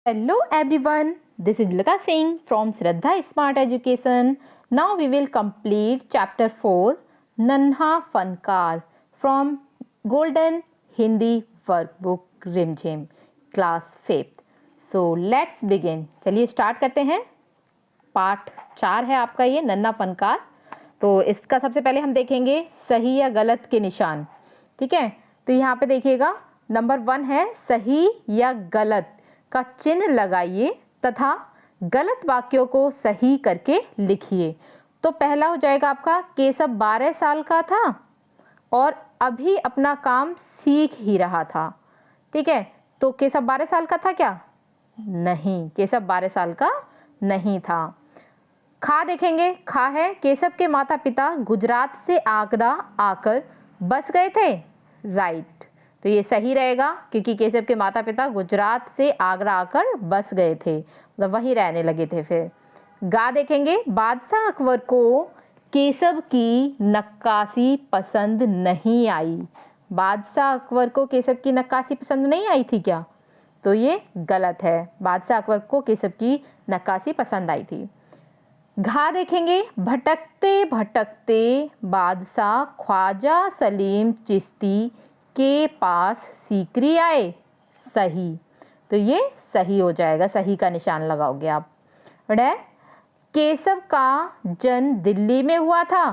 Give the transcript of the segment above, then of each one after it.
Hello everyone, this is Lata Singh from Shraddha Smart Education. Now we will complete chapter 4 Nanha Fankar from Golden Hindi Workbook Rimjim class 5th. So let's begin. चलिए start करते हैं. Part 4 है आपका ये नन्हा फनकार. तो इसका सबसे पहले हम देखेंगे सही या गलत के निशान. ठीक है, तो यहाँ पे देखिएगा नंबर 1 है सही या गलत का चिन्ह लगाइए तथा गलत वाक्यों को सही करके लिखिए. तो पहला हो जाएगा आपका केशव 12 साल का था और अभी अपना काम सीख ही रहा था. ठीक है, तो केशव 12 साल का था क्या? नहीं, केशव 12 साल का नहीं था. खा देखेंगे, खा है केशव के माता पिता गुजरात से आगरा आकर बस गए थे. राइट, तो ये सही रहेगा क्योंकि केशव के माता पिता गुजरात से आगरा आकर बस गए थे, मतलब वहीं रहने लगे थे. फिर गा देखेंगे बादशाह अकबर को केशव की नक्काशी पसंद नहीं आई. बादशाह अकबर को केशव की नक्काशी पसंद नहीं आई थी क्या? तो ये गलत है. बादशाह अकबर को केशव की नक्काशी पसंद आई थी. घा देखेंगे भटकते भटकते बादशाह ख्वाजा सलीम चिश्ती के पास सीकरी आए. सही, तो ये सही हो जाएगा, सही का निशान लगाओगे आप. केशव का जन्म दिल्ली में हुआ था.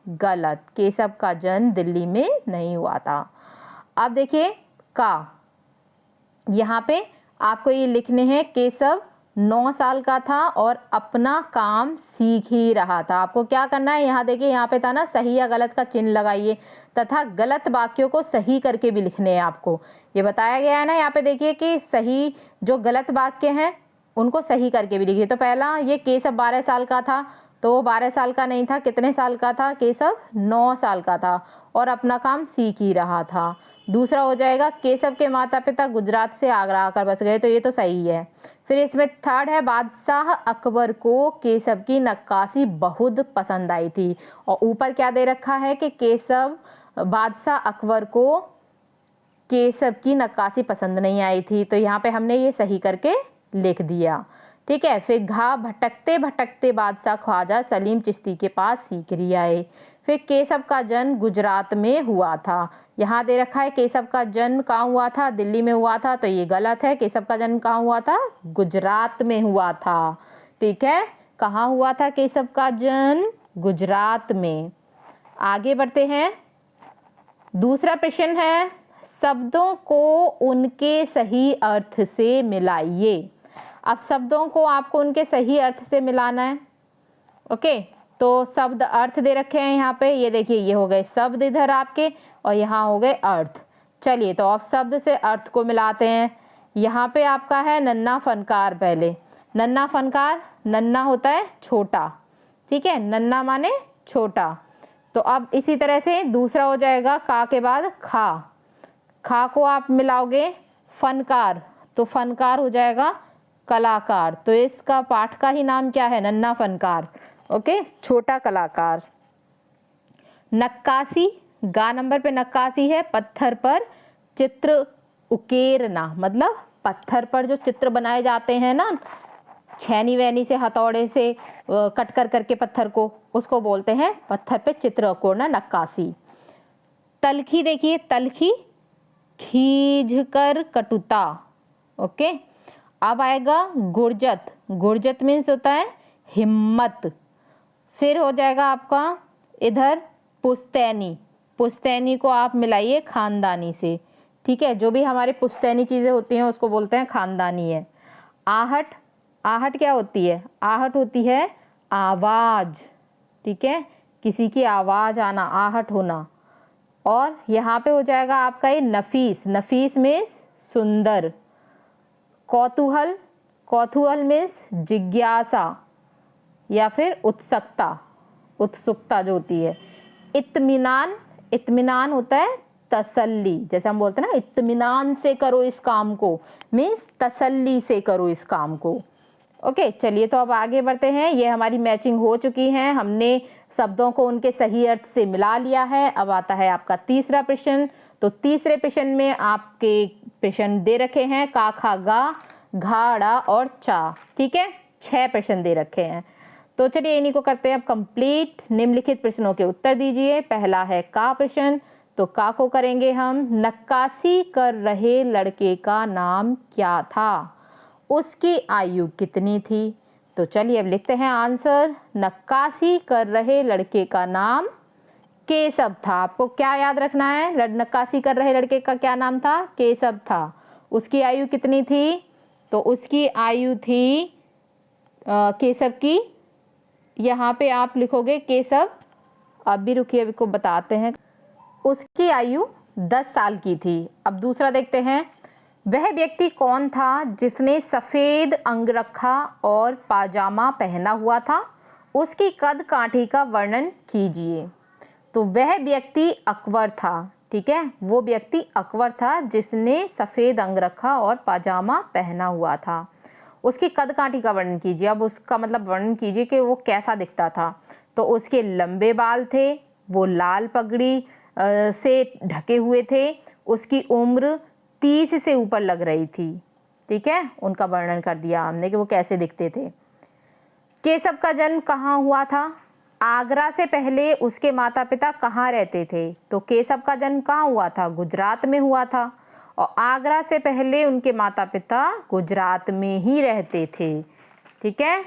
गलत, केशव का जन्म दिल्ली में नहीं हुआ था. अब देखिए का, यहाँ पे आपको ये लिखने हैं केशव 9 साल का था और अपना काम सीख ही रहा था. आपको क्या करना है, यहाँ देखिए यहाँ पे था ना सही या गलत का चिन्ह लगाइए तथा गलत वाक्यों को सही करके भी लिखने हैं आपको. ये बताया गया है ना, यहाँ पे देखिए कि सही जो गलत वाक्य हैं उनको सही करके भी लिखिए. तो पहला ये केशव 12 साल का था, तो वो 12 साल का नहीं था. कितने साल का था? केशव 9 साल का था और अपना काम सीख ही रहा था. दूसरा हो जाएगा केशव के माता पिता गुजरात से आगरा आकर बस गए, तो ये तो सही है. फिर इसमें थर्ड है बादशाह अकबर को केशव की नक्काशी बहुत पसंद आई थी. और ऊपर क्या दे रखा है कि बादशाह अकबर को केशव की नक्काशी पसंद नहीं आई थी, तो यहाँ पे हमने ये सही करके लिख दिया. ठीक है. फिर घा भटकते भटकते बादशाह ख्वाजा सलीम चिश्ती के पास सीकरी आए. फिर केशव का जन्म गुजरात में हुआ था. यहाँ दे रखा है केशव का जन्म कहाँ हुआ था? दिल्ली में हुआ था, तो ये गलत है. केशव का जन्म कहाँ हुआ था? गुजरात में हुआ था. ठीक है, कहाँ हुआ था केशव का जन्म? गुजरात में. आगे बढ़ते हैं. दूसरा प्रश्न है शब्दों को उनके सही अर्थ से मिलाइए. अब शब्दों को आपको उनके सही अर्थ से मिलाना है. ओके, तो शब्द अर्थ दे रखे हैं यहाँ पे. ये देखिए, ये हो गए शब्द इधर आपके और यहाँ हो गए अर्थ. चलिए, तो अब शब्द से अर्थ को मिलाते हैं. यहाँ पे आपका है नन्हा फनकार. पहले नन्हा फनकार, नन्हा होता है छोटा. ठीक है, नन्हा माने छोटा. तो अब इसी तरह से दूसरा हो जाएगा का के बाद खा. खा को आप मिलाओगे फनकार, तो फनकार हो जाएगा कलाकार. तो इसका पाठ का ही नाम क्या है? नन्हा फनकार. ओके, छोटा कलाकार. नक्काशी, गा नंबर पे नक्काशी है पत्थर पर चित्र उकेरना, मतलब पत्थर पर जो चित्र बनाए जाते हैं ना, छेनी वैनी से हथौड़े से कट कर करके पत्थर को, उसको बोलते हैं पत्थर पे चित्र उकेरना, नक्काशी. तलखी देखिए, तलखी खींच कर कटुता. ओके, अब आएगा गुर्जत. गुर्जत मीन्स होता है हिम्मत. फिर हो जाएगा आपका इधर पुश्तैनी. पुश्तैनी को आप मिलाइए खानदानी से. ठीक है, जो भी हमारे पुश्तैनी चीज़ें होती हैं उसको बोलते हैं खानदानी है. आहट, आहट क्या होती है? आहट होती है आवाज़. ठीक है, किसी की आवाज़ आना, आहट होना. और यहाँ पे हो जाएगा आपका ये नफीस. नफीस मीन्स सुंदर. कौतूहल, कौतूहल मीन्स जिज्ञासा या फिर उत्सुकता, उत्सुकता जो होती है. इत्मीनान, इत्मीनान होता है तसल्ली. जैसे हम बोलते हैं ना इत्मीनान से करो इस काम को, मीन्स तसल्ली से करो इस काम को. ओके, चलिए तो अब आगे बढ़ते हैं. ये हमारी मैचिंग हो चुकी है, हमने शब्दों को उनके सही अर्थ से मिला लिया है. अब आता है आपका तीसरा प्रश्न. तो तीसरे प्रश्न में आपके प्रश्न दे रखे हैं का खा गा घाड़ा और चा। ठीक है, 6 प्रश्न दे रखे हैं। तो चलिए इन्हीं को करते हैं अब कंप्लीट। निम्नलिखित प्रश्नों के उत्तर दीजिए। पहला है का प्रश्न, तो का को करेंगे हम। नक्काशी कर रहे लड़के का नाम क्या था? उसकी आयु कितनी थी? तो चलिए अब लिखते हैं आंसर। नक्काशी कर रहे लड़के का नाम केशव था। आपको क्या याद रखना है? नक्काशी कर रहे लड़के का क्या नाम था? केशव था। उसकी आयु कितनी थी? तो उसकी आयु थी केशव की, यहाँ पे आप लिखोगे केशव। अब भी रुकिए, अभी को बताते हैं। उसकी आयु 10 साल की थी। अब दूसरा देखते हैं। वह व्यक्ति कौन था जिसने सफ़ेद अंगरखा और पाजामा पहना हुआ था? उसकी कद काठी का वर्णन कीजिए। तो वह व्यक्ति अकबर था। ठीक है, वो व्यक्ति अकबर था जिसने सफ़ेद अंगरखा और पाजामा पहना हुआ था। उसकी कद काठी का वर्णन कीजिए। अब उसका मतलब वर्णन कीजिए कि वो कैसा दिखता था। तो उसके लंबे बाल थे, वो लाल पगड़ी से ढके हुए थे, उसकी उम्र 30 से ऊपर लग रही थी। ठीक है, उनका वर्णन कर दिया हमने कि वो कैसे दिखते थे। केशव का जन्म कहाँ हुआ था? आगरा से पहले उसके माता पिता कहाँ रहते थे? तो केशव का जन्म कहाँ हुआ था? गुजरात में हुआ था। और आगरा से पहले उनके माता पिता गुजरात में ही रहते थे। ठीक है,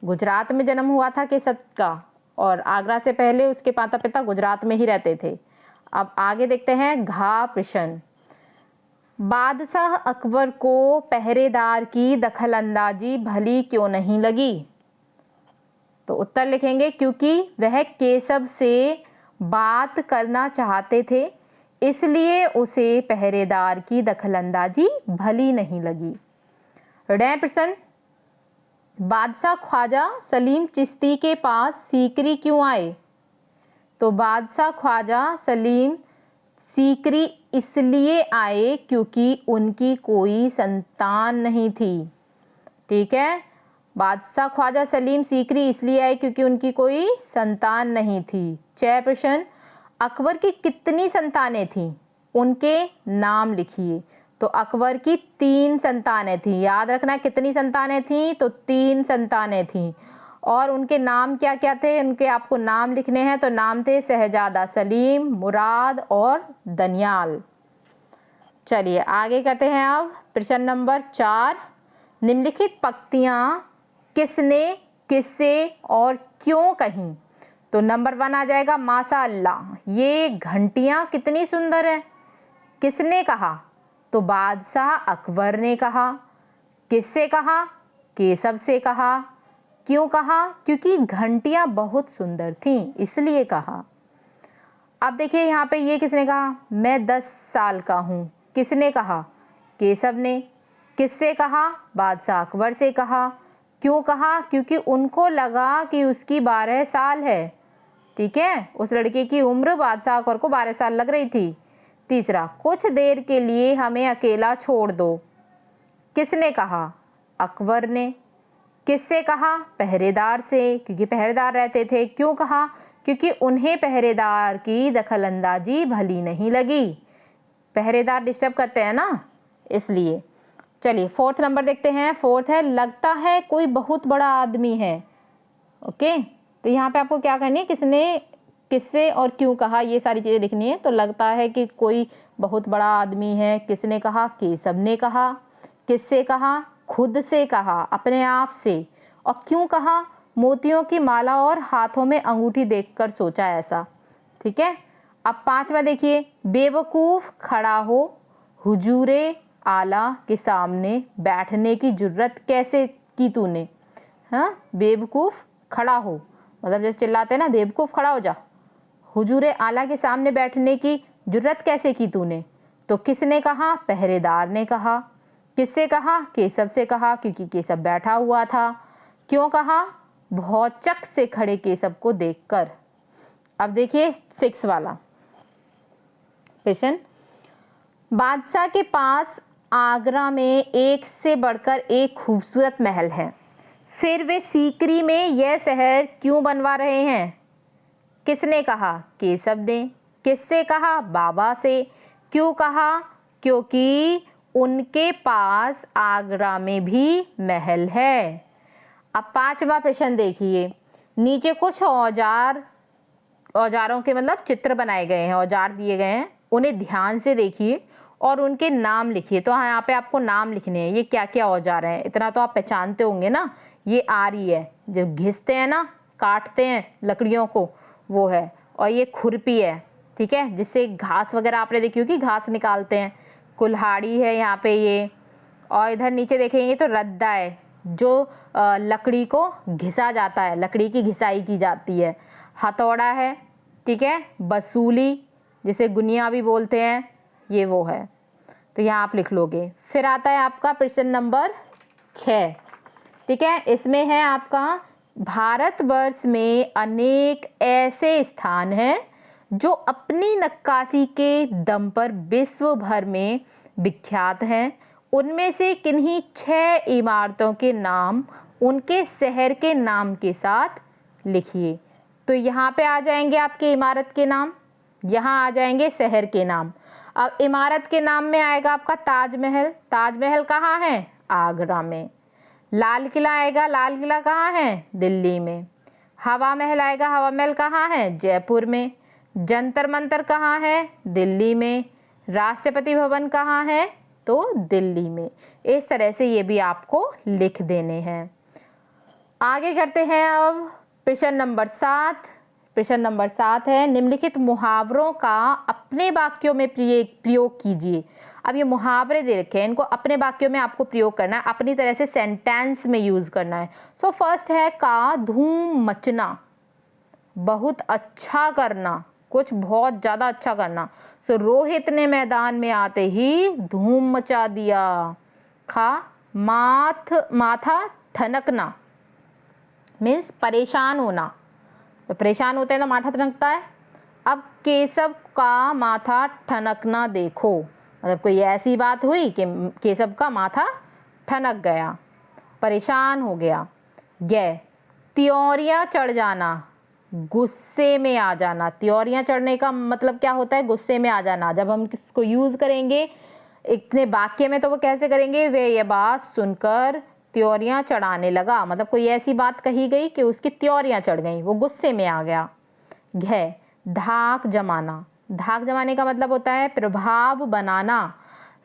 गुजरात में जन्म हुआ था केशव का, और आगरा से पहले उसके माता पिता गुजरात में ही रहते थे। अब आगे देखते हैं घा प्रश्न। बादशाह अकबर को पहरेदार की दखलंदाजी भली क्यों नहीं लगी? तो उत्तर लिखेंगे क्योंकि वह केशव से बात करना चाहते थे, इसलिए उसे पहरेदार की दखलंदाजी भली नहीं लगी। ड प्रश्न। बादशाह ख्वाजा सलीम चिश्ती के पास सीकरी क्यों आए? तो बादशाह ख्वाजा सलीम सीकरी इसलिए आए क्योंकि उनकी कोई संतान नहीं थी। ठीक है, बादशाह ख्वाजा सलीम सीकरी इसलिए आए क्योंकि उनकी कोई संतान नहीं थी। 6 प्रश्न। अकबर की कितनी संतानें थीं? उनके नाम लिखिए। तो अकबर की 3 संतानें थीं। याद रखना कितनी संतानें थीं? तो 3 संतानें थीं। और उनके नाम क्या क्या थे? उनके आपको नाम लिखने हैं। तो नाम थे शहजादा सलीम, मुराद और दनियाल। चलिए आगे करते हैं। अब प्रश्न नंबर 4। निम्नलिखित पंक्तियाँ किसने, किससे और क्यों कहीं? तो नंबर 1 आ जाएगा माशा अल्लाह, ये घंटियाँ कितनी सुंदर है। किसने कहा? तो बादशाह अकबर ने कहा। किससे कहा? केशव से कहा। क्यों कहा? क्योंकि घंटियाँ बहुत सुंदर थीं, इसलिए कहा। अब देखिए यहाँ पे ये किसने कहा? मैं 10 साल का हूँ। किसने कहा? केशव ने। किससे कहा? बादशाह अकबर से कहा। क्यों कहा? क्योंकि उनको लगा कि उसकी 12 साल है। ठीक है, उस लड़के की उम्र बादशाह अकबर को 12 साल लग रही थी। तीसरा, कुछ देर के लिए हमें अकेला छोड़ दो। किसने कहा? अकबर ने। किससे कहा? पहरेदार से, क्योंकि पहरेदार रहते थे। क्यों कहा? क्योंकि उन्हें पहरेदार की दखलंदाजी भली नहीं लगी। पहरेदार डिस्टर्ब करते हैं ना, इसलिए। चलिए 4th नंबर देखते हैं। 4th है लगता है कोई बहुत बड़ा आदमी है। ओके, तो यहाँ पे आपको क्या करनी है? किसने, किससे और क्यों कहा, ये सारी चीज़ें लिखनी है। तो लगता है कि कोई बहुत बड़ा आदमी है। किसने कहा? केशव ने कहा। किससे कहा? खुद से कहा, अपने आप से। और क्यों कहा? मोतियों की माला और हाथों में अंगूठी देखकर सोचा ऐसा। ठीक है, अब 5वां देखिए। बेवकूफ़ खड़ा हो, हुजूरे आला के सामने बैठने की जुर्रत कैसे की तूने? हाँ, बेवकूफ़ खड़ा हो मतलब जैसे चिल्लाते हैं ना, बेवकूफ़ खड़ा हो जा। हुजूरे आला के सामने बैठने की जुर्रत कैसे की तूने? तो किसने कहा? पहरेदार ने कहा। किससे कहा? केशव से कहा, क्योंकि केशव बैठा हुआ था। क्यों कहा? भौचक से खड़े केशव को देखकर। अब देखिए 6 वाला प्रश्न। बादशाह के पास आगरा में एक से बढ़कर एक खूबसूरत महल है, फिर वे सीकरी में यह शहर क्यों बनवा रहे हैं? किसने कहा? केशव ने। किससे कहा? बाबा से। क्यों कहा? क्योंकि उनके पास आगरा में भी महल है। अब 5वां प्रश्न देखिए, नीचे कुछ औजारों के मतलब चित्र बनाए गए हैं, औजार दिए गए हैं, उन्हें ध्यान से देखिए और उनके नाम लिखिए। तो हाँ, यहाँ पे आपको नाम लिखने हैं, ये क्या क्या औजार हैं, इतना तो आप पहचानते होंगे ना। ये आरी है, जो घिसते हैं ना, काटते हैं लकड़ियों को, वो है। और ये खुरपी है, ठीक है, जिससे घास वगैरह आपने देखी होगी, घास निकालते हैं। कुल्हाड़ी है यहाँ पे ये। और इधर नीचे देखेंगे तो रद्दा है, जो लकड़ी को घिसा जाता है, लकड़ी की घिसाई की जाती है। हथौड़ा है, ठीक है, बसूली जिसे गुनिया भी बोलते हैं, ये वो है। तो यहाँ आप लिख लोगे। फिर आता है आपका प्रश्न नंबर 6, ठीक है। इसमें है आपका, भारतवर्ष में अनेक ऐसे स्थान हैं जो अपनी नक्काशी के दम पर विश्व भर में विख्यात हैं। उनमें से किन्हीं 6 इमारतों के नाम उनके शहर के नाम के साथ लिखिए। तो यहाँ पे आ जाएंगे आपके इमारत के नाम, यहाँ आ जाएंगे शहर के नाम। अब इमारत के नाम में आएगा आपका ताजमहल। ताजमहल कहाँ है? आगरा में। लाल किला आएगा, लाल किला कहाँ है? दिल्ली में। हवा महल आएगा, हवा महल कहाँ है? जयपुर में। जंतर मंतर कहाँ है? दिल्ली में। राष्ट्रपति भवन कहाँ है? तो दिल्ली में। इस तरह से ये भी आपको लिख देने हैं। आगे करते हैं अब प्रश्न नंबर 7। प्रश्न नंबर 7 है, निम्नलिखित मुहावरों का अपने वाक्यों में प्रयोग कीजिए। अब ये मुहावरे दे रखे हैं, इनको अपने वाक्यों में आपको प्रयोग करना है, अपनी तरह से सेंटेंस में यूज करना है। सो फर्स्ट है का धूम मचना, बहुत अच्छा करना, कुछ बहुत ज्यादा अच्छा करना। सो रोहित ने मैदान में आते ही धूम मचा दिया। खा माथा ठनकना, मीन्स परेशान होना, तो परेशान होते हैं तो माथा ठनकता है। अब केशव का माथा ठनकना देखो, मतलब कोई ऐसी बात हुई कि केशव का माथा ठनक गया, परेशान हो गया। त्योरियां चढ़ जाना, गुस्से में आ जाना। त्योरियां चढ़ने का मतलब क्या होता है? गुस्से में आ जाना। जब हम इसको यूज करेंगे इतने वाक्य में तो वो कैसे करेंगे? वे ये बात सुनकर त्योरियां चढ़ाने लगा, मतलब कोई ऐसी बात कही गई कि उसकी त्योरियां चढ़ गई, वो गुस्से में आ गया। धाक जमाना, धाक जमाने का मतलब होता है प्रभाव बनाना।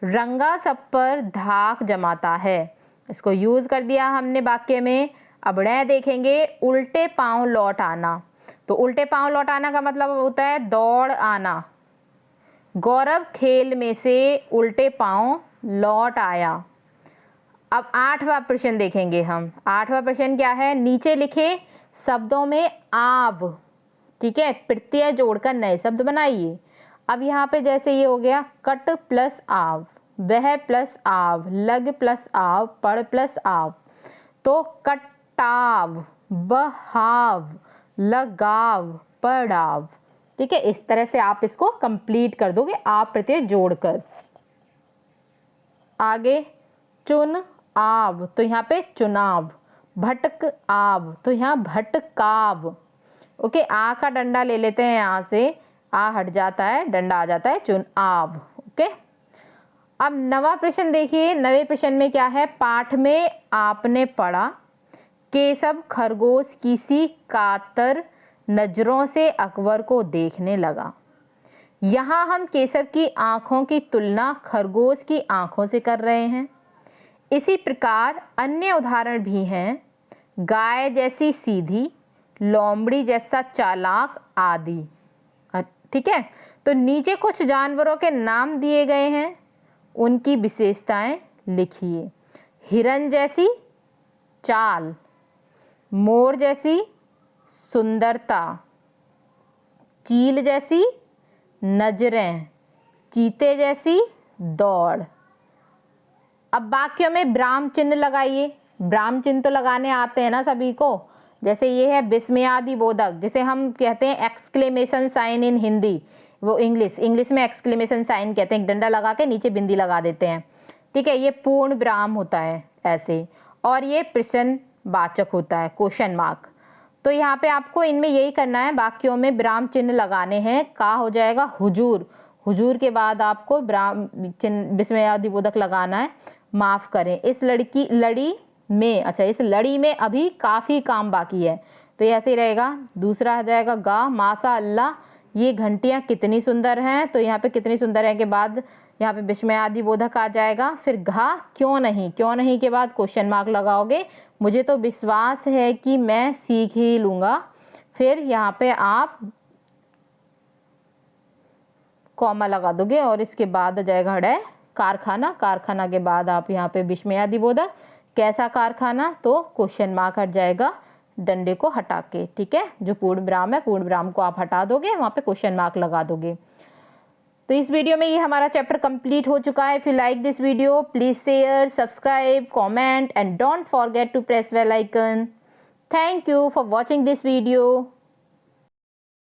रंगा सब पर धाक जमाता है, इसको यूज कर दिया हमने वाक्य में। अब देखेंगे, उल्टे पांव लौट आना। तो उल्टे पांव लौट आना का मतलब होता है दौड़ आना। गौरव खेल में से उल्टे पांव लौट आया। अब 8वां प्रश्न देखेंगे हम। 8वां प्रश्न क्या है? नीचे लिखे शब्दों में आव, ठीक है, प्रत्यय जोड़कर नए शब्द बनाइए। अब यहाँ पे जैसे ये हो गया कट प्लस आव, वह प्लस आव, लग प्लस आव, पढ़ प्लस आव। तो कटाव, बहाव, लगाव, पड़ाव, ठीक है। इस तरह से आप इसको कंप्लीट कर दोगे आप प्रत्यय जोड़कर। आगे चुन आव, तो यहाँ पे चुनाव। भटक आव, तो यहाँ भटकाव। ओके, आ का डंडा ले लेते हैं, यहाँ से आ हट जाता है, डंडा आ जाता है, चुन आव। ओके, अब 9वां प्रश्न देखिए। 9वें प्रश्न में क्या है? पाठ में आपने पढ़ा केशव खरगोश की सी कातर नजरों से अकबर को देखने लगा। यहाँ हम केशव की आंखों की तुलना खरगोश की आंखों से कर रहे हैं। इसी प्रकार अन्य उदाहरण भी हैं, गाय जैसी सीधी, लोमड़ी जैसा चालाक आदि। ठीक है, तो नीचे कुछ जानवरों के नाम दिए गए हैं, उनकी विशेषताएं लिखिए। हिरन जैसी चाल, मोर जैसी सुंदरता, चील जैसी नजरें, चीते जैसी दौड़। अब वाक्यों में विराम चिन्ह लगाइए। विराम चिन्ह तो लगाने आते हैं ना सभी को। जैसे ये है विस्मयादि बोधक, जिसे हम कहते हैं एक्सक्लेमेशन साइन इन हिंदी, वो इंग्लिश में एक्सक्लेमेशन साइन कहते हैं, डंडा लगा के नीचे बिंदी लगा देते हैं। ठीक है, ये पूर्ण विराम होता है ऐसे, और ये प्रश्नवाचक होता है, क्वेश्चन मार्क। तो यहाँ पे आपको इनमें यही करना है, वाक्यों में विराम चिन्ह लगाने हैं। का हो जाएगा हुजूर, हुजूर के बाद आपको विस्मयादिबोधक लगाना है। माफ़ करें, इस लड़ी में, अच्छा इस लड़ी में अभी काफ़ी काम बाकी है, तो ये ऐसे ही रहेगा। दूसरा आ जाएगा गा, माशा अल्लाह ये घंटियाँ कितनी सुंदर हैं, तो यहाँ पे कितनी सुंदर है के बाद यहाँ पे विस्मयादिबोधक आ जाएगा। फिर घा, क्यों नहीं, क्यों नहीं के बाद क्वेश्चन मार्क लगाओगे, मुझे तो विश्वास है कि मैं सीख ही लूँगा। फिर यहाँ पे आप कॉमा लगा दोगे और इसके बाद आ जाएगा हड़े कारखाना। कारखाना के बाद आप यहाँ पे विस्मयादिबोधक, कैसा कारखाना, तो क्वेश्चन मार्क हट जाएगा डंडे को हटा के, ठीक है। जो पूर्ण विराम है, पूर्ण विराम को आप हटा दोगे, वहाँ पे क्वेश्चन मार्क लगा दोगे। तो इस वीडियो में ये हमारा चैप्टर कंप्लीट हो चुका है। If you like this video please share, subscribe, comment and don't forget to press bell icon. Thank you for watching this video.